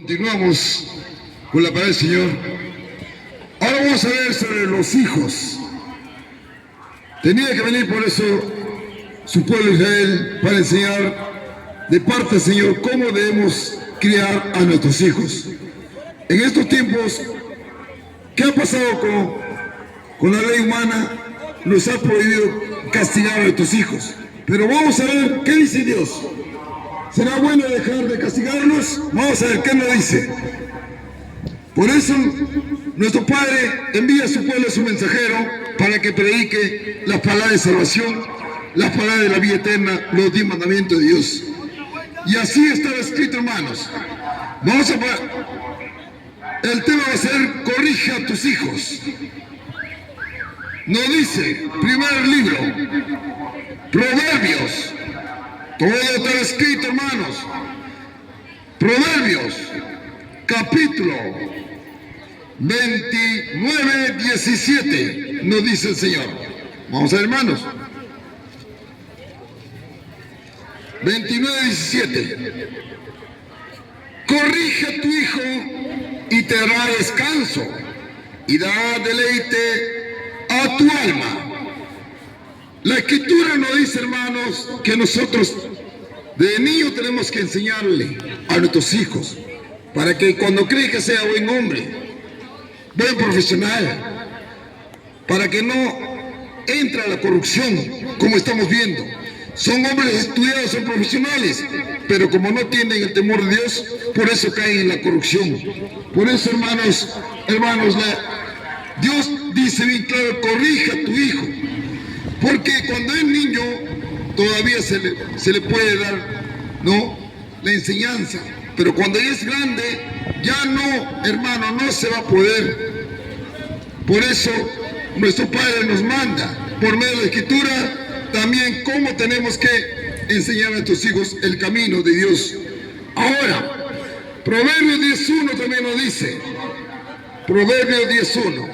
Continuamos con la palabra del Señor. Ahora vamos a ver sobre los hijos. Tenía que venir por eso su pueblo Israel para enseñar de parte del Señor cómo debemos criar a nuestros hijos. En estos tiempos, ¿qué ha pasado con la ley humana? Nos ha prohibido castigar a nuestros hijos. Pero vamos a ver qué dice Dios. ¿Será bueno dejar de castigarlos? Vamos a ver qué nos dice. Por eso nuestro Padre envía a su pueblo, a su mensajero, para que predique las palabras de salvación, las palabras de la vida eterna, los 10 mandamientos de Dios. Y así está escrito, hermanos. Vamos a ver. El tema va a ser: corrige a tus hijos. Nos dice, primer libro, Proverbios. Todo está escrito, hermanos. Proverbios, capítulo 29, 17, nos dice el Señor. Vamos a ver, hermanos. 29, 17. Corrige a tu hijo y te dará descanso y dará deleite a tu alma. La Escritura nos dice, hermanos, que nosotros de niños tenemos que enseñarle a nuestros hijos para que cuando crezca sea buen hombre, buen profesional, para que no entre a la corrupción, como estamos viendo. Son hombres estudiados, son profesionales, pero como no tienen el temor de Dios, por eso caen en la corrupción. Por eso, hermanos, Dios dice bien claro: corrija a tu hijo. Porque cuando es niño todavía se le puede dar, ¿no?, la enseñanza. Pero cuando ya es grande, ya no, hermano, no se va a poder. Por eso nuestro Padre nos manda, por medio de la Escritura, también cómo tenemos que enseñar a nuestros hijos el camino de Dios. Ahora, Proverbios 10.1 también nos dice, Proverbios 10.1.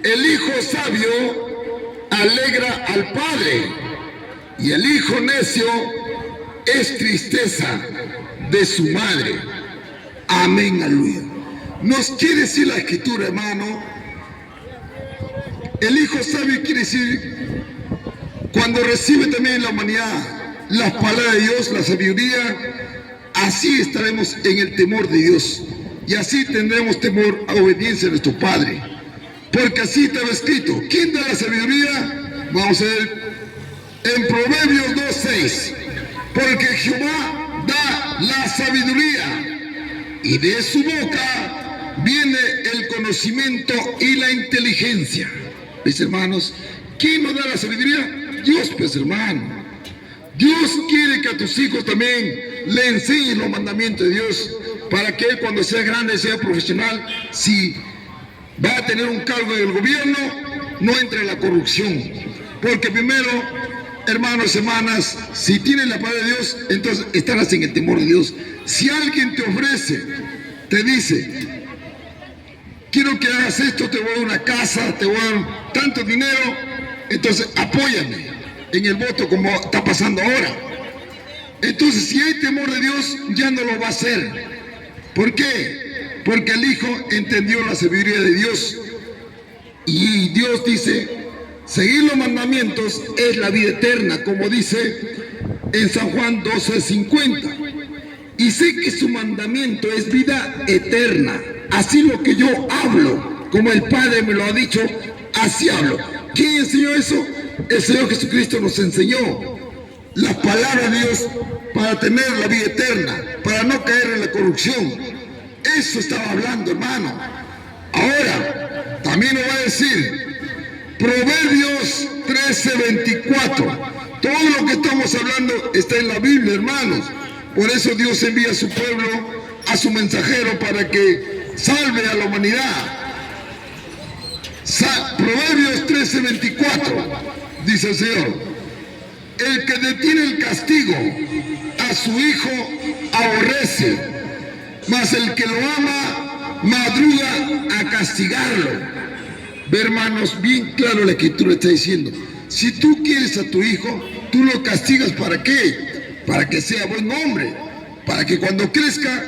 El hijo sabio alegra al padre, y el hijo necio es tristeza de su madre. Amén, aleluya. Nos quiere decir la Escritura, hermano, el hijo sabio quiere decir cuando recibe también en la humanidad las palabras de Dios, la sabiduría. Así estaremos en el temor de Dios, y así tendremos temor a obediencia a nuestro Padre. Porque así está escrito. ¿Quién da la sabiduría? Vamos a ver en Proverbios 2.6. Porque Jehová da la sabiduría, y de su boca viene el conocimiento y la inteligencia. ¿Ves, hermanos? ¿Quién nos da la sabiduría? Dios, pues, hermano. Dios quiere que a tus hijos también le enseñes los mandamientos de Dios, para que él, cuando sea grande, sea profesional, si va a tener un cargo en el gobierno, no entre en la corrupción. Porque primero, hermanos, hermanas, si tienen la palabra de Dios, entonces estarás en el temor de Dios. Si alguien te ofrece, te dice: quiero que hagas esto, te voy a dar una casa, te voy a dar tanto dinero, entonces apóyame en el voto, como está pasando ahora. Entonces, si hay temor de Dios, ya no lo va a hacer. ¿Por qué? Porque el hijo entendió la sabiduría de Dios, y Dios dice: seguir los mandamientos es la vida eterna, como dice en San Juan 12:50. Y sé que su mandamiento es vida eterna. Así lo que yo hablo, como el Padre me lo ha dicho, así hablo. ¿Quién enseñó eso? El Señor Jesucristo nos enseñó las palabras de Dios para tener la vida eterna, para no caer en la corrupción. Eso estaba hablando, hermano. Ahora, también nos va a decir Proverbios 13:24. Todo lo que estamos hablando está en la Biblia, hermanos. Por eso Dios envía a su pueblo, a su mensajero, para que salve a la humanidad. Proverbios 13:24, dice el Señor: el que detiene el castigo a su hijo aborrece, mas el que lo ama madruga a castigarlo. Ve, hermanos, bien claro la Escritura está diciendo: si tú quieres a tu hijo, tú lo castigas. ¿Para qué? para que sea buen hombre, para que cuando crezca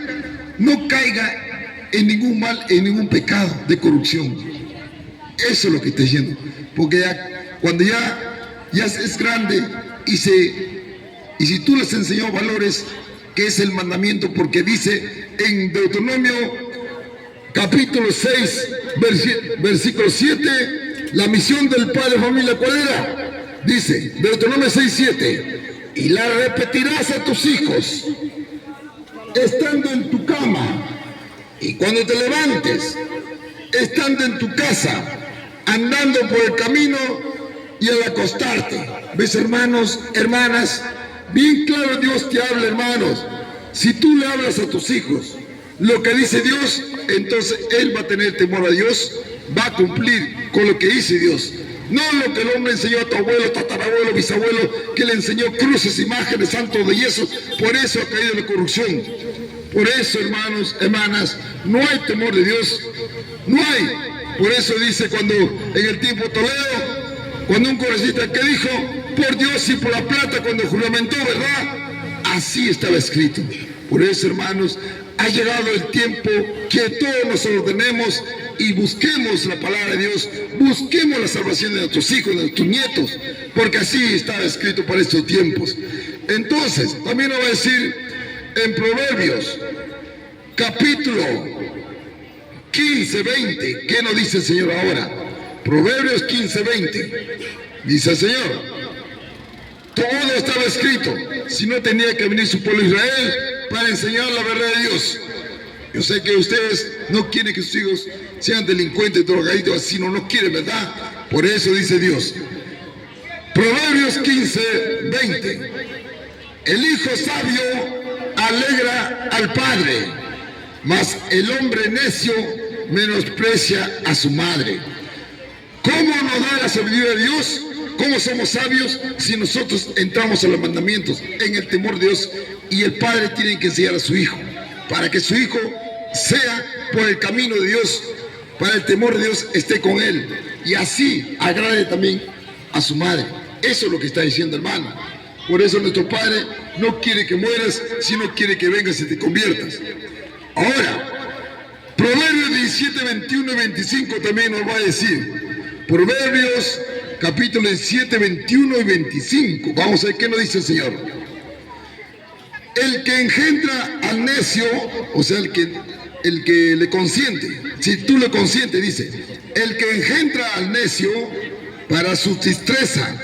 no caiga en ningún mal, en ningún pecado de corrupción. Eso es lo que está diciendo, porque cuando ya es grande y si tú les enseñó valores, que es el mandamiento, porque dice en Deuteronomio capítulo 6, versículo 7, la misión del padre de familia, ¿cuál era? Dice, Deuteronomio 6, 7, y la repetirás a tus hijos, estando en tu cama, y cuando te levantes, estando en tu casa, andando por el camino y al acostarte. ¿Ves, hermanos, hermanas? Bien claro Dios te habla, hermanos. Si tú le hablas a tus hijos lo que dice Dios, entonces él va a tener temor a Dios, va a cumplir con lo que dice Dios. No lo que el hombre enseñó a tu abuelo, tatarabuelo, bisabuelo, que le enseñó cruces, imágenes, santos de yeso. Por eso ha caído en la corrupción. Por eso, hermanos, hermanas, no hay temor de Dios. No hay. Por eso dice cuando en el tiempo de Toledo, cuando un congresista que dijo, por Dios y por la plata, cuando juramentó, ¿verdad? Así estaba escrito. Por eso, hermanos, ha llegado el tiempo que todos nos ordenemos y busquemos la palabra de Dios, busquemos la salvación de nuestros hijos, de nuestros nietos, porque así estaba escrito para estos tiempos. Entonces, también nos va a decir en Proverbios, capítulo 15, 20, ¿qué nos dice el Señor ahora? Proverbios 15, 20, dice el Señor, todo estaba escrito, si no tenía que venir su pueblo Israel para enseñar la verdad de Dios. Yo sé que ustedes no quieren que sus hijos sean delincuentes, drogadictos, así no quieren, ¿verdad? Por eso dice Dios. Proverbios 15, 20. El hijo sabio alegra al padre, mas el hombre necio menosprecia a su madre. ¿Cómo nos da la sabiduría de Dios? ¿Cómo somos sabios si nosotros entramos a los mandamientos en el temor de Dios? Y el padre tiene que enseñar a su hijo, para que su hijo sea por el camino de Dios, para el temor de Dios esté con él, y así agrade también a su madre. Eso es lo que está diciendo, hermano. Por eso nuestro Padre no quiere que mueras, sino quiere que vengas y te conviertas. Ahora, Proverbios 17, 21 y 25 también nos va a decir. Proverbios capítulo 17, 21 y 25. Vamos a ver qué nos dice el Señor. El que engendra al necio, o sea, el que le consiente, si tú le consientes, dice, el que engendra al necio para su destreza,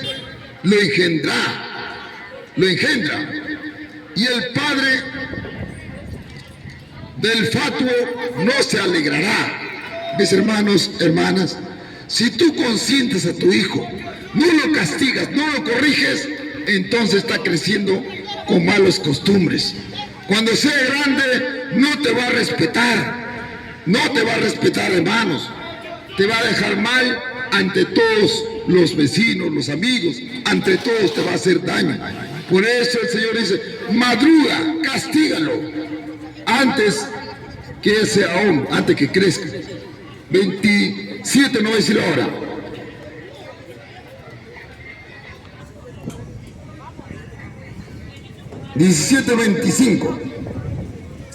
lo engendra, y el padre del fatuo no se alegrará. Mis hermanos, hermanas, si tú consientes a tu hijo, no lo castigas, no lo corriges, entonces está creciendo con malas costumbres. Cuando sea grande no te va a respetar, hermanos, te va a dejar mal ante todos los vecinos, los amigos, ante todos te va a hacer daño. Por eso el Señor dice, madruga, castígalo antes que él sea hombre, antes que crezca. 27 no voy a decir ahora. (17:25)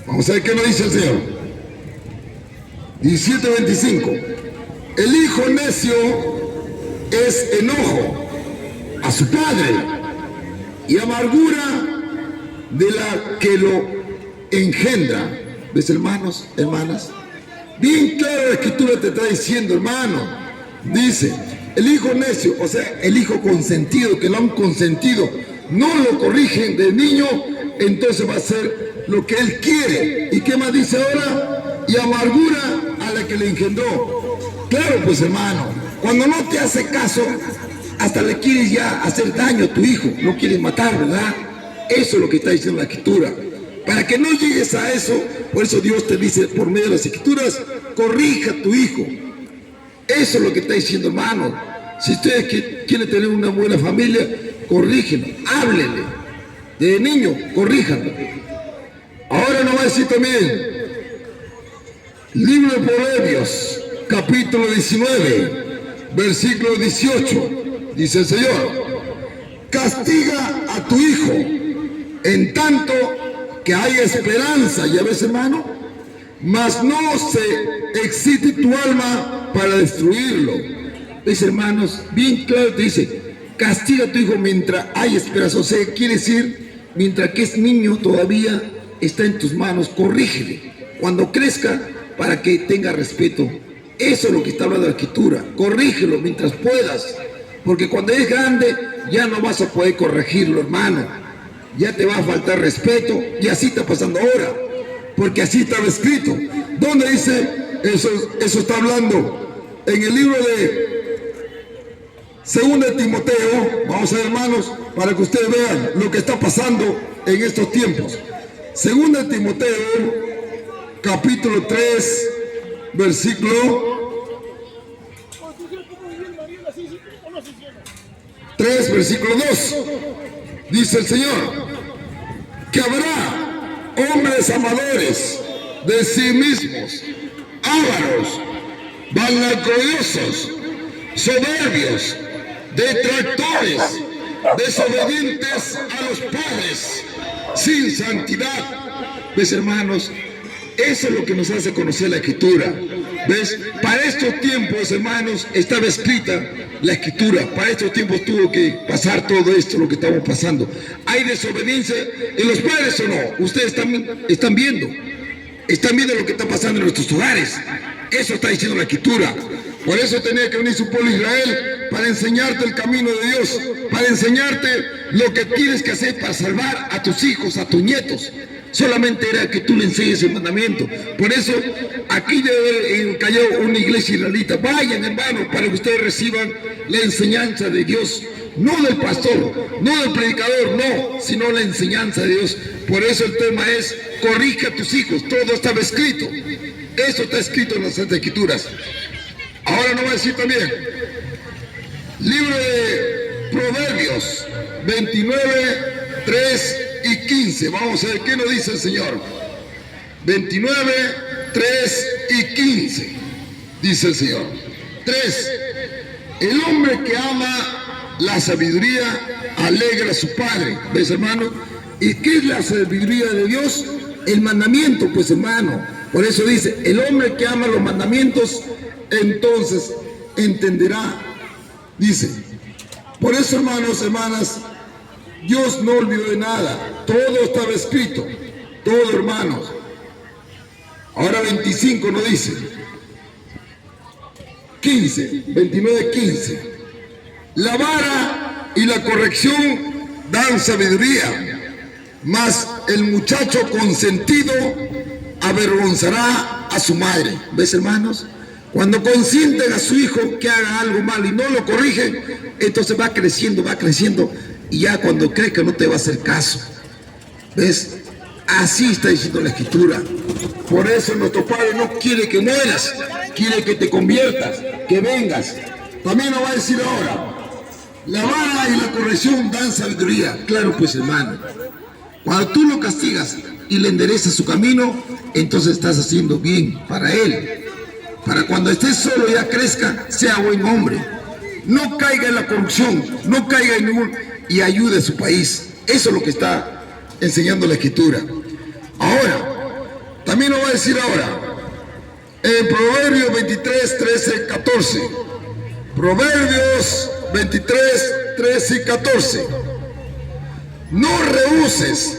Vamos a ver qué nos dice el Señor. 17:25. El hijo necio es enojo a su padre y amargura de la que lo engendra. ¿Ves, hermanos, hermanas? Bien claro la escritura te está diciendo, hermano. Dice, el hijo necio, o sea, el hijo consentido, que lo han consentido, no lo corrigen de niño, entonces va a hacer lo que él quiere. ¿Y qué más dice ahora? Y amargura a la que le engendró. Claro, pues, hermano, cuando no te hace caso, hasta le quieres ya hacer daño a tu hijo, no quieres matar, ¿verdad? Eso es lo que está diciendo la escritura. Para que no llegues a eso, por eso Dios te dice por medio de las escrituras, corrija a tu hijo. Eso es lo que está diciendo, hermano. Si ustedes quieren tener una buena familia, corrígenlo, háblenle. De niño, corríjanlo. Ahora nos va a decir también, libro de Proverbios, capítulo 19, versículo 18. Dice el Señor, castiga a tu hijo En tanto que hay esperanza, ya ves, hermano, mas no se excite tu alma para destruirlo. ¿Ves, hermanos? Bien claro te dice, castiga a tu hijo mientras hay esperanza. O sea, quiere decir, mientras que es niño todavía está en tus manos, corrígele. Cuando crezca, para que tenga respeto. Eso es lo que está hablando la Escritura. Corrígelo mientras puedas, porque cuando es grande ya no vas a poder corregirlo, hermano. Ya te va a faltar respeto, y así está pasando ahora, porque así estaba escrito. ¿Dónde dice eso? Eso está hablando en el libro de 2 de Timoteo. Vamos a ver, hermanos, para que ustedes vean lo que está pasando en estos tiempos. 2 de Timoteo, capítulo 3, versículo 3, versículo 2. Dice el Señor que habrá hombres amadores de sí mismos, ávaros, vanagloriosos, soberbios, detractores, desobedientes a los padres, sin santidad. ¿Ves, hermanos? Eso es lo que nos hace conocer la Escritura. ¿Ves? Para estos tiempos, hermanos, estaba escrita la Escritura. Para estos tiempos tuvo que pasar todo esto, lo que estamos pasando. ¿Hay desobediencia en los padres o no? Ustedes están viendo lo que está pasando en nuestros hogares. Eso está diciendo la Escritura. Por eso tenía que venir su pueblo Israel, para enseñarte el camino de Dios, para enseñarte lo que tienes que hacer para salvar a tus hijos, a tus nietos. Solamente era que tú le enseñes el mandamiento. Por eso aquí debe haber callado una iglesia israelita. Vayan, hermanos, para que ustedes reciban la enseñanza de Dios, no del pastor, no del predicador, no, sino la enseñanza de Dios. Por eso el tema es: corrige a tus hijos. Todo estaba escrito. Eso está escrito en las Santas Escrituras. Ahora no va a decir también, libro de Proverbios 29, 3 y 15. Vamos a ver qué nos dice el Señor. 29, 3 y 15. Dice el Señor. 3. El hombre que ama la sabiduría alegra a su padre. ¿Ves, hermano? ¿Y qué es la sabiduría de Dios? El mandamiento, pues, hermano. Por eso dice, el hombre que ama los mandamientos, entonces entenderá. Dice, por eso, hermanos, hermanas, Dios no olvidó de nada. Todo estaba escrito. Todo, hermanos. Ahora 25 nos dice. 15, 29, 15. La vara y la corrección dan sabiduría, mas el muchacho consentido avergonzará a su madre. ¿Ves, hermanos? Cuando consienten a su hijo que haga algo mal y no lo corrigen, entonces va creciendo, y ya cuando cree que no te va a hacer caso. ¿Ves? Así está diciendo la Escritura. Por eso nuestro Padre no quiere que mueras, quiere que te conviertas, que vengas. También nos va a decir ahora, la vara y la corrección dan sabiduría. Claro, pues, hermano, cuando tú lo castigas y le enderezas su camino, entonces estás haciendo bien para él. Para cuando estés solo ya crezca, sea buen hombre. No caiga en la corrupción, no caiga en ningún... y ayude a su país. Eso es lo que está enseñando la Escritura. Ahora, también nos va a decir ahora, en Proverbios 23, 13, 14. Proverbios 23, 13 y 14. No rehuses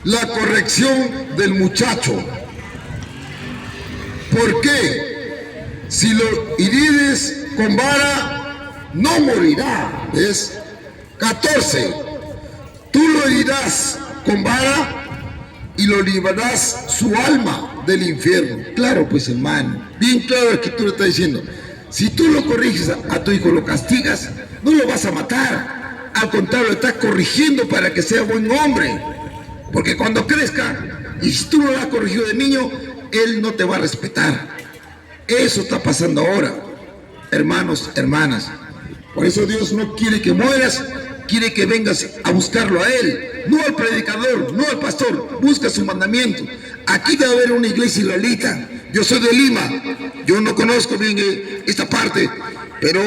la corrección del muchacho. ¿Por qué? Si lo hirieres con vara, no morirá. ¿Ves? 14. Tú lo herirás con vara y lo librarás su alma del infierno. Claro, pues, hermano, bien claro la Escritura está diciendo, si tú lo corriges a tu hijo, lo castigas, no lo vas a matar. Al contrario, lo estás corrigiendo para que sea buen hombre. Porque cuando crezca, y si tú no lo has corregido de niño, él no te va a respetar. Eso está pasando ahora, hermanos, hermanas. Por eso Dios no quiere que mueras, quiere que vengas a buscarlo a Él, no al predicador, no al pastor. Busca su mandamiento. Aquí debe haber una iglesia israelita. Yo soy de Lima, yo no conozco bien esta parte, pero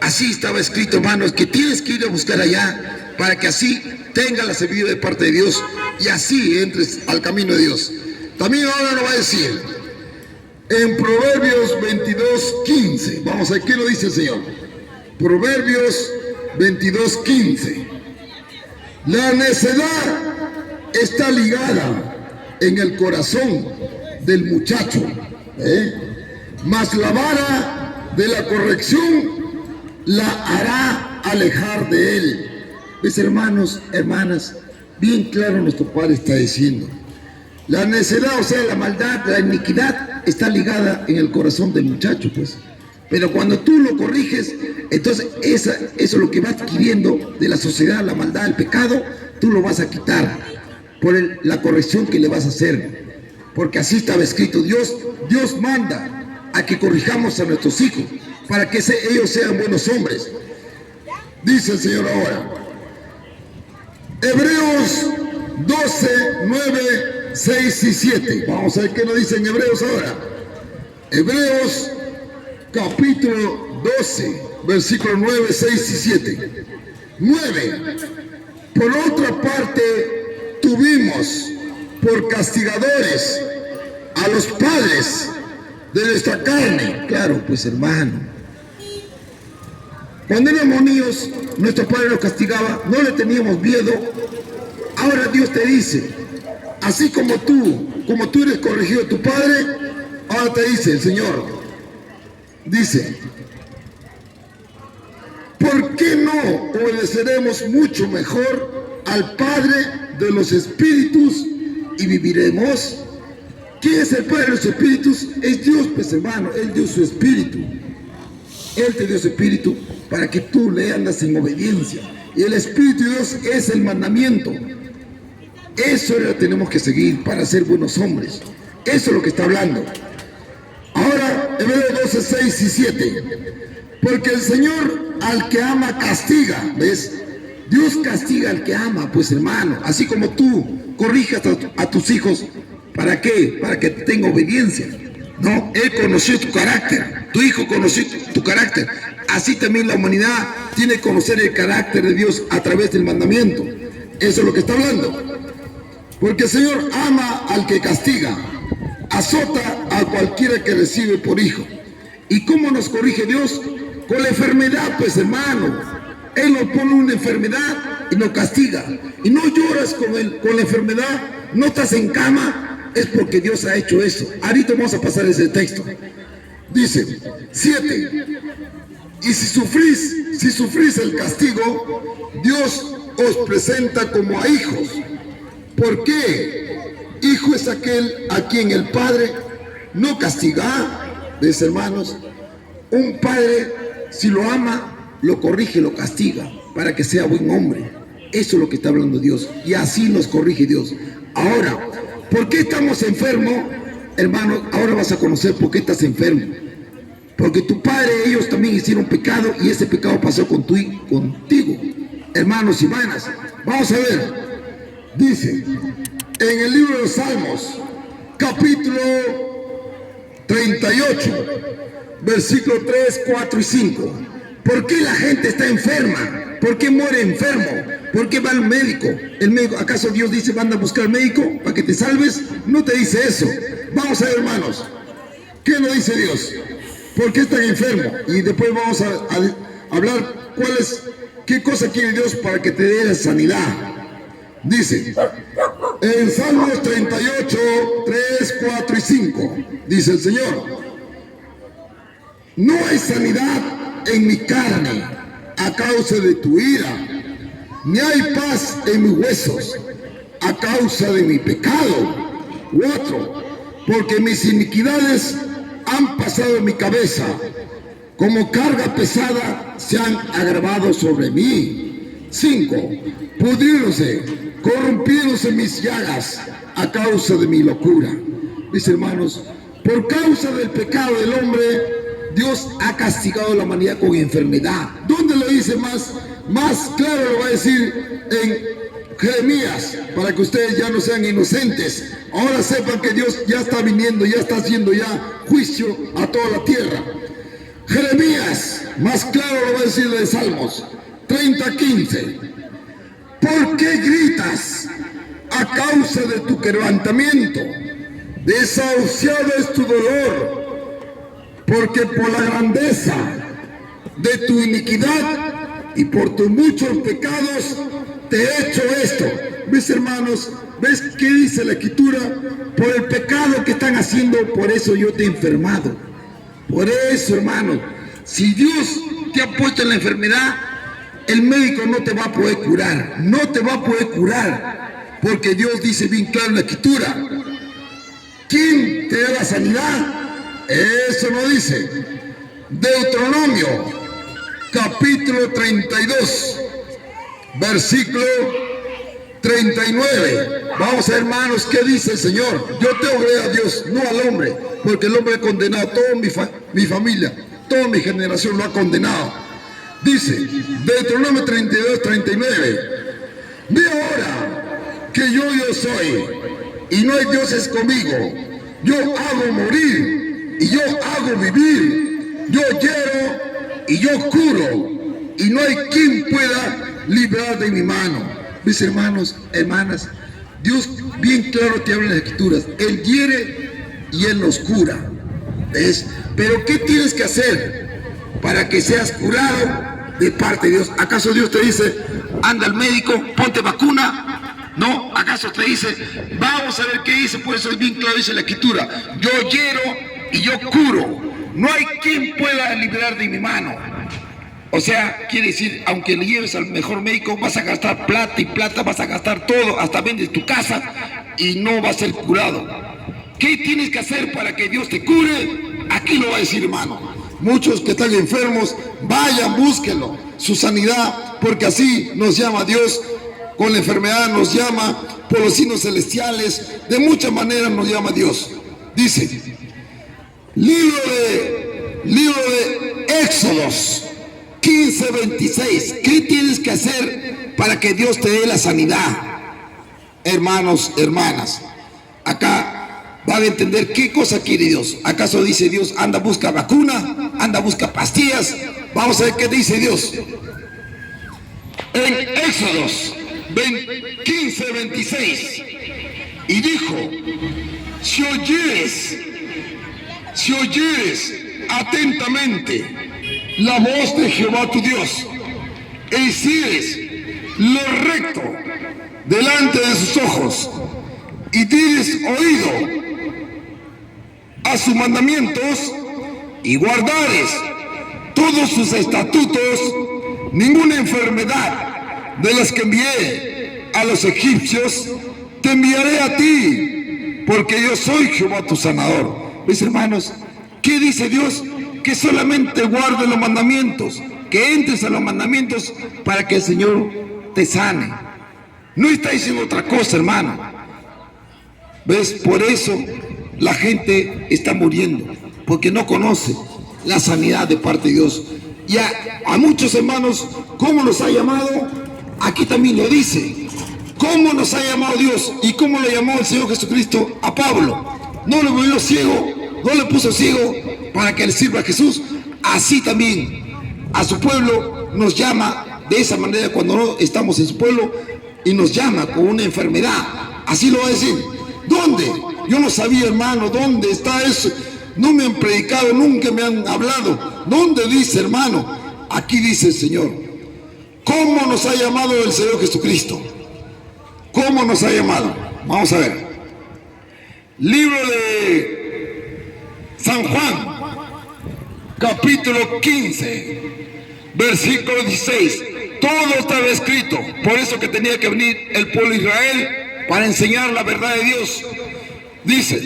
así estaba escrito, hermanos, que tienes que ir a buscar allá para que así tengas la sabiduría de parte de Dios y así entres al camino de Dios. También ahora lo va a decir en Proverbios 22:15. Vamos a ver qué lo dice el Señor. Proverbios 22:15. La necedad está ligada en el corazón del muchacho, mas la vara de la corrección la hará alejar de él. ¿Ves, hermanos, hermanas? Bien claro nuestro Padre está diciendo. La necedad, o sea, la maldad, la iniquidad, está ligada en el corazón del muchacho, pues. Pero cuando tú lo corriges, entonces eso es lo que va adquiriendo de la sociedad, la maldad, el pecado, tú lo vas a quitar por la corrección que le vas a hacer. Porque así estaba escrito. Dios manda a que corrijamos a nuestros hijos para que ellos sean buenos hombres. Dice el Señor ahora. Hebreos 12, 9, 6 y 7. Vamos a ver qué nos dicen Hebreos ahora. Hebreos capítulo 12, versículos 9, 6 y 7. 9. Por otra parte, tuvimos por castigadores a los padres de nuestra carne. Claro, pues hermano. Cuando éramos niños, nuestro padre nos castigaba, no le teníamos miedo. Ahora Dios te dice, así como tú eres corregido de tu padre, ahora te dice el Señor, dice, ¿por qué no obedeceremos mucho mejor al Padre de los espíritus y viviremos? ¿Quién es el Padre de los espíritus? Es Dios, pues hermano, Él dio su espíritu. Él te dio su espíritu para que tú le andas en obediencia. Y el espíritu de Dios es el mandamiento. Eso lo tenemos que seguir para ser buenos hombres. Eso es lo que está hablando. Ahora, Hebreos 12, 6 y 7. Porque el Señor al que ama castiga. ¿Ves? Dios castiga al que ama, pues hermano. Así como tú corrijas a tus hijos. ¿Para qué? Para que tenga obediencia. No, Él conoció tu carácter. Tu hijo conoció tu carácter. Así también la humanidad tiene que conocer el carácter de Dios a través del mandamiento. Eso es lo que está hablando. Porque el Señor ama al que castiga, azota a cualquiera que recibe por hijo. ¿Y cómo nos corrige Dios? Con la enfermedad, pues hermano. Él nos pone una enfermedad y nos castiga. Y no lloras con la enfermedad, no estás en cama, es porque Dios ha hecho eso. Ahorita vamos a pasar ese texto. Dice, 7. Y si sufrís el castigo, Dios os presenta como a hijos. ¿Por qué? Hijo es aquel a quien el Padre no castiga. ¿Ves, hermanos? Un padre, si lo ama, lo corrige, lo castiga, para que sea buen hombre. Eso es lo que está hablando Dios. Y así nos corrige Dios. Ahora, ¿por qué estamos enfermos? Hermano, ahora vas a conocer por qué estás enfermo. Porque tu padre, ellos también hicieron pecado y ese pecado pasó contigo. Hermanos y hermanas, vamos a ver. Dice, en el libro de los Salmos, capítulo 38, versículos 3, 4 y 5. ¿Por qué la gente está enferma? ¿Por qué muere enfermo? ¿Por qué va al médico? ¿El médico? ¿Acaso Dios dice, van a buscar al médico para que te salves? No te dice eso. Vamos a ver, hermanos. ¿Qué nos dice Dios? ¿Por qué están enfermos? Y después vamos a hablar qué cosa quiere Dios para que te dé la sanidad. Dice, en Salmos 38, 3, 4 y 5, dice el Señor, no hay sanidad en mi carne a causa de tu ira, ni hay paz en mis huesos a causa de mi pecado. 4, porque mis iniquidades han pasado en mi cabeza, como carga pesada se han agravado sobre mí. 5, pudriéndose, corrompiéndose mis llagas a causa de mi locura. Mis hermanos, por causa del pecado del hombre, Dios ha castigado a la humanidad con enfermedad. ¿Dónde lo dice más claro? Lo va a decir en Jeremías, para que ustedes ya no sean inocentes. Ahora sepan que Dios ya está viniendo, ya está haciendo ya juicio a toda la tierra. Jeremías, más claro lo va a decir de Salmos 30:15. ¿Por qué gritas a causa de tu quebrantamiento? Desahuciado es tu dolor, porque por la grandeza de tu iniquidad y por tus muchos pecados te he hecho esto. ¿Ves, hermanos? ¿Ves qué dice la Escritura? Por el pecado que están haciendo, por eso yo te he enfermado. Por eso, hermanos, si Dios te ha puesto en la enfermedad, el médico no te va a poder curar. No te va a poder curar, porque Dios dice bien claro en la Escritura: ¿quién te da la sanidad? Eso no dice. Deuteronomio, capítulo 32, versículo 39. Vamos a ver, hermanos, ¿qué dice el Señor? Yo te obré a Dios, no al hombre, porque el hombre ha condenado a toda mi familia, toda mi generación lo ha condenado. Dice, Deuteronomio 32, 39. Ve ahora que yo soy, y no hay dioses conmigo. Yo hago morir, y yo hago vivir. Yo hiero, y yo curo, y no hay quien pueda librar de mi mano. Mis hermanos, hermanas, Dios bien claro te habla en las Escrituras. Él hiere y Él nos cura. ¿Ves? Pero ¿qué tienes que hacer para que seas curado de parte de Dios? ¿Acaso Dios te dice, anda al médico, ponte vacuna? ¿No? ¿Acaso te dice, vamos a ver qué dice? Por eso bien claro dice la Escritura: yo hiero y yo curo. No hay quien pueda librar de mi mano. O sea, quiere decir, aunque le lleves al mejor médico, vas a gastar plata y plata, vas a gastar todo, hasta vendes tu casa y no vas a ser curado. ¿Qué tienes que hacer para que Dios te cure? Aquí lo va a decir, hermano. Muchos que están enfermos, vayan, búsquenlo, su sanidad, porque así nos llama Dios. Con la enfermedad nos llama, por los signos celestiales, de muchas maneras nos llama Dios. Dice, libro de Éxodos 15:26. ¿Qué tienes que hacer para que Dios te dé la sanidad? Hermanos, hermanas, acá van a entender qué cosa quiere Dios. ¿Acaso dice Dios, anda, busca vacuna, anda, busca pastillas? Vamos a ver qué dice Dios. En Éxodos 15:26. Y dijo, si oyeres atentamente la voz de Jehová tu Dios, e hicieres lo recto delante de sus ojos, y dieres oído a sus mandamientos, y guardares todos sus estatutos, ninguna enfermedad de las que envié a los egipcios te enviaré a ti, porque yo soy Jehová tu sanador. ¿Ves, hermanos? ¿Qué dice Dios? Que solamente guardes los mandamientos, que entres a los mandamientos para que el Señor te sane. No está diciendo otra cosa, hermano. ¿Ves? Por eso la gente está muriendo, porque no conoce la sanidad de parte de Dios. Y a muchos hermanos, ¿cómo los ha llamado? Aquí también lo dice. ¿Cómo nos ha llamado Dios? ¿Y cómo lo llamó el Señor Jesucristo a Pablo? No le volvió ciego, no le puso ciego para que le sirva a Jesús. Así también a su pueblo nos llama de esa manera cuando no estamos en su pueblo, y nos llama con una enfermedad. Así lo va a decir. ¿Dónde? Yo no sabía, hermano, ¿dónde está eso? No me han predicado, nunca me han hablado. ¿Dónde dice, hermano? Aquí dice el Señor. ¿Cómo nos ha llamado el Señor Jesucristo? ¿Cómo nos ha llamado? Vamos a ver. Libro de San Juan, capítulo 15, versículo 16. Todo estaba escrito. Por eso que tenía que venir el pueblo de Israel para enseñar la verdad de Dios. Dice,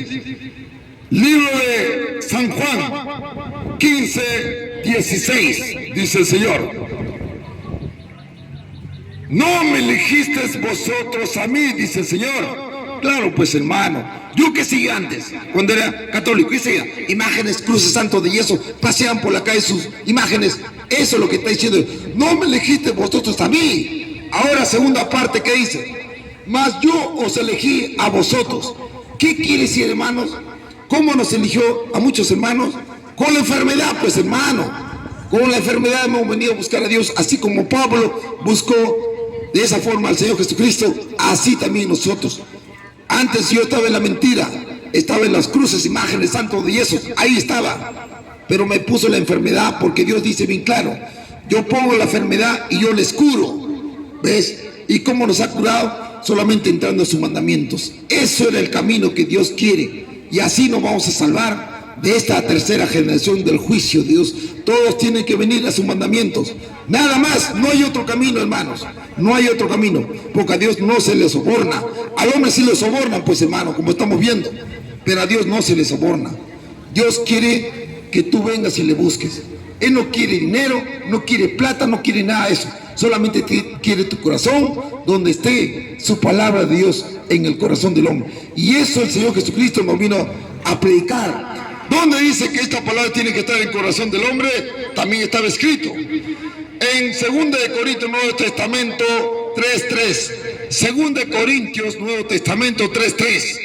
libro de San Juan 15:16, dice el Señor: no me elegisteis vosotros a mí, dice el Señor. Claro, pues, hermano, yo que seguía antes, cuando era católico, y seguía imágenes, cruces santos de yeso, paseaban por la calle sus imágenes. Eso es lo que está diciendo. No me elegisteis vosotros a mí. Ahora, segunda parte, ¿qué dice? Mas yo os elegí a vosotros. ¿Qué quiere decir, hermanos? ¿Cómo nos eligió a muchos hermanos? Con la enfermedad, pues, hermano. Con la enfermedad hemos venido a buscar a Dios, así como Pablo buscó de esa forma al Señor Jesucristo, así también nosotros. Antes yo estaba en la mentira, estaba en las cruces, imágenes, santos de yeso, ahí estaba. Pero me puso la enfermedad, porque Dios dice bien claro, yo pongo la enfermedad y yo les curo. ¿Ves? ¿Y cómo nos ha curado? Solamente entrando a sus mandamientos. Eso era el camino que Dios quiere. Y así nos vamos a salvar de esta tercera generación del juicio de Dios. Todos tienen que venir a sus mandamientos. Nada más, no hay otro camino, hermanos. No hay otro camino, porque a Dios no se le soborna. Al hombre sí le sobornan, pues, hermano, como estamos viendo. Pero a Dios no se le soborna. Dios quiere que tú vengas y le busques. Él no quiere dinero, no quiere plata, no quiere nada de eso. Solamente quiere tu corazón, donde esté su palabra de Dios en el corazón del hombre. Y eso el Señor Jesucristo nos vino a predicar. ¿Dónde dice que esta palabra tiene que estar en el corazón del hombre? También estaba escrito en 2 Corintios, Nuevo Testamento 3:3. 2 Corintios, Nuevo Testamento 3:3.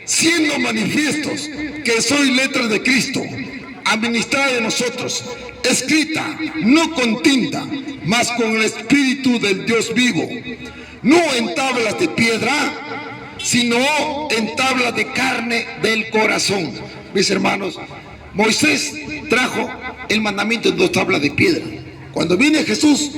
Siendo manifiestos que soy letras de Cristo, administrada de nosotros, escrita, no con tinta, mas con el Espíritu del Dios vivo, no en tablas de piedra, sino en tablas de carne del corazón. Mis hermanos, Moisés trajo el mandamiento en 2 tablas de piedra. Cuando viene Jesús,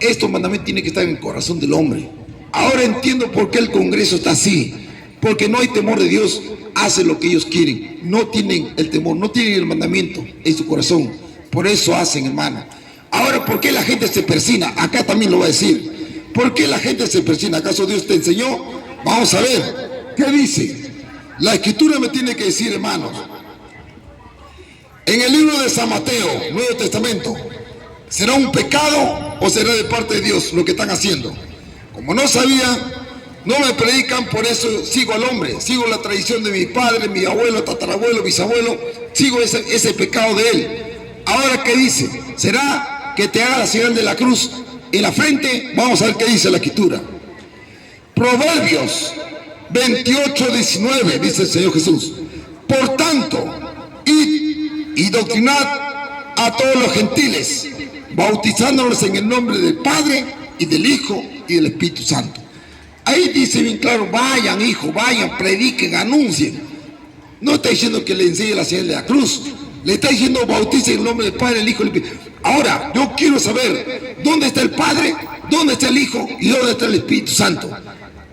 estos mandamientos tienen que estar en el corazón del hombre. Ahora entiendo por qué el Congreso está así, porque no hay temor de Dios. Hacen lo que ellos quieren, no tienen el temor, no tienen el mandamiento en su corazón. Por eso hacen, hermano. Ahora, ¿por qué la gente se persina? Acá también lo va a decir. ¿Por qué la gente se persina? ¿Acaso Dios te enseñó? Vamos a ver, ¿qué dice? La Escritura me tiene que decir, hermanos. En el libro de San Mateo, Nuevo Testamento, ¿será un pecado o será de parte de Dios lo que están haciendo? Como no sabía, no me predican, por eso sigo al hombre, sigo la tradición de mi padre, mi abuelo, tatarabuelo, bisabuelo, sigo ese pecado de él. Ahora, ¿qué dice? ¿Será que te haga la señal de la cruz en la frente? Vamos a ver qué dice la Escritura. Proverbios 28:19, dice el Señor Jesús. Por tanto, id y doctrinad a todos los gentiles, bautizándolos en el nombre del Padre y del Hijo y del Espíritu Santo. Ahí dice bien claro, vayan, hijo, vayan, prediquen, anuncien. No está diciendo que le enseñe la señal de la cruz, le está diciendo bauticen en el nombre del Padre, el Hijo y el Espíritu. Ahora, yo quiero saber, ¿dónde está el Padre? ¿Dónde está el Hijo? ¿Y dónde está el Espíritu Santo?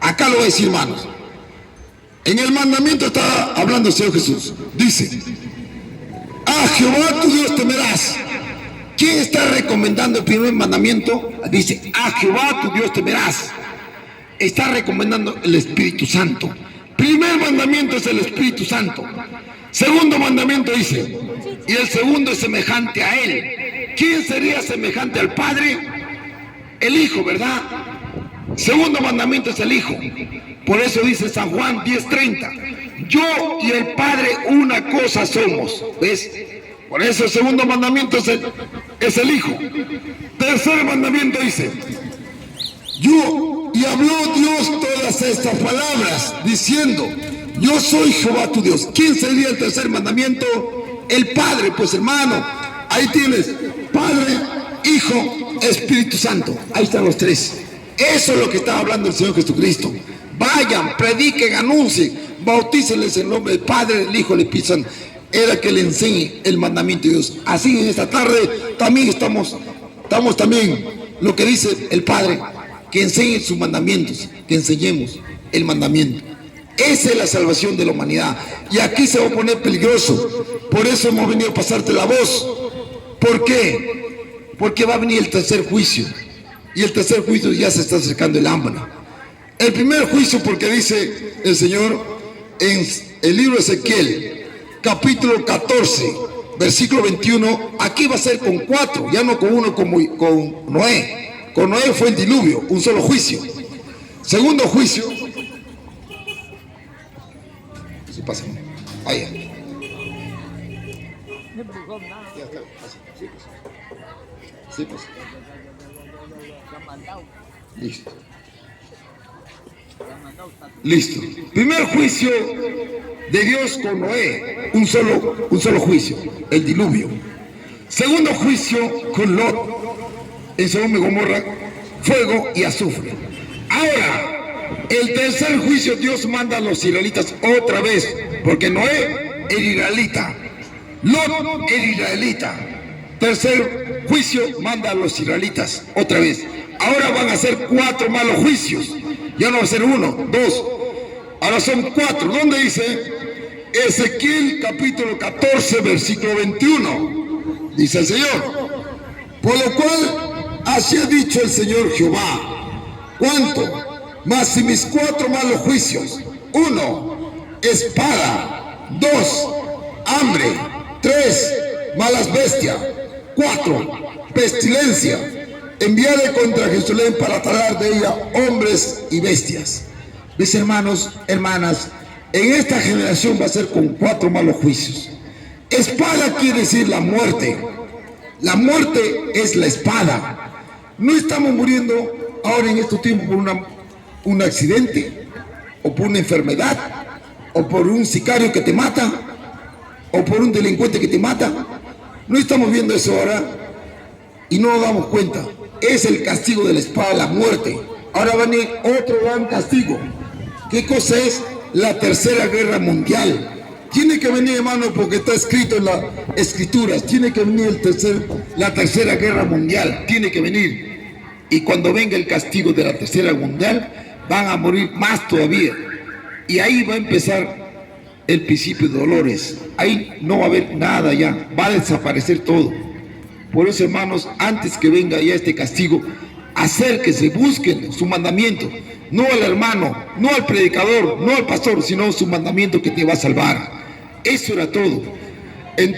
Acá lo voy a decir, hermanos. En el mandamiento está hablando el Señor Jesús. Dice, a Jehová tu Dios temerás. ¿Quién está recomendando el primer mandamiento? Dice, a Jehová tu Dios temerás. Está recomendando el Espíritu Santo. Primer mandamiento es el Espíritu Santo. Segundo mandamiento dice, y el segundo es semejante a él. ¿Quién sería semejante al Padre? El Hijo, ¿verdad? Segundo mandamiento es el Hijo. Por eso dice San Juan 10:30, yo y el Padre una cosa somos. ¿Ves? Por eso el segundo mandamiento es el Hijo. Tercer mandamiento dice, y habló Dios todas estas palabras, diciendo, yo soy Jehová tu Dios. ¿Quién sería el tercer mandamiento? El Padre, pues, hermano. Ahí tienes, Padre, Hijo, Espíritu Santo. Ahí están los tres. Eso es lo que está hablando el Señor Jesucristo. Vayan, prediquen, anuncien, bautícenles en el nombre del Padre, del Hijo, del Espíritu Santo. Era que le enseñe el mandamiento de Dios. Así en esta tarde también estamos también lo que dice el Padre, que enseñe sus mandamientos, que enseñemos el mandamiento. Esa es la salvación de la humanidad. Y aquí se va a poner peligroso. Por eso hemos venido a pasarte la voz. ¿Por qué? Porque va a venir el tercer juicio. Y el tercer juicio ya se está acercando el hambre. El primer juicio, porque dice el Señor en el libro de Ezequiel, capítulo 14, versículo 21, aquí va a ser con 4, ya no con uno como con Noé. Con Noé fue el diluvio, un solo juicio. Segundo juicio. Sí, pasa. Vaya. Ya está. Sí, pues. Listo. Listo. Primer juicio de Dios con Noé, un solo juicio, el diluvio. Segundo juicio con Lot, en Sodoma y Gomorra, fuego y azufre. Ahora, el tercer juicio Dios manda a los israelitas otra vez, porque Noé era israelita, Lot era israelita. Tercer juicio manda a los israelitas otra vez. Ahora van a ser 4 malos juicios. Ya no va a ser 1, 2. Ahora son 4. ¿Dónde dice? Ezequiel capítulo 14, versículo 21. Dice el Señor: por lo cual así ha dicho el Señor Jehová. ¿Cuánto? Mas si mis 4 malos juicios: 1, espada; 2, hambre; 3, malas bestias; 4, pestilencia, enviaré contra Jerusalén para traer de ella hombres y bestias. Mis hermanos, hermanas, en esta generación va a ser con 4 malos juicios. Espada quiere decir la muerte. La muerte es la espada. No estamos muriendo ahora en estos tiempos por un accidente, o por una enfermedad, o por un sicario que te mata, o por un delincuente que te mata. No estamos viendo eso ahora y no nos damos cuenta. Es el castigo de la espada, la muerte. Ahora va a venir otro gran castigo. ¿Qué cosa es? La tercera guerra mundial. Tiene que venir, hermano, porque está escrito en las escrituras. Tiene que venir la tercera guerra mundial. Tiene que venir. Y cuando venga el castigo de la tercera mundial, van a morir más todavía. Y ahí va a empezar el principio de dolores. Ahí no va a haber nada ya. Va a desaparecer todo. Por eso, hermanos, antes que venga ya este castigo, acérquense, busquen su mandamiento. No al hermano, no al predicador, no al pastor, sino su mandamiento que te va a salvar. Eso era todo. Entonces,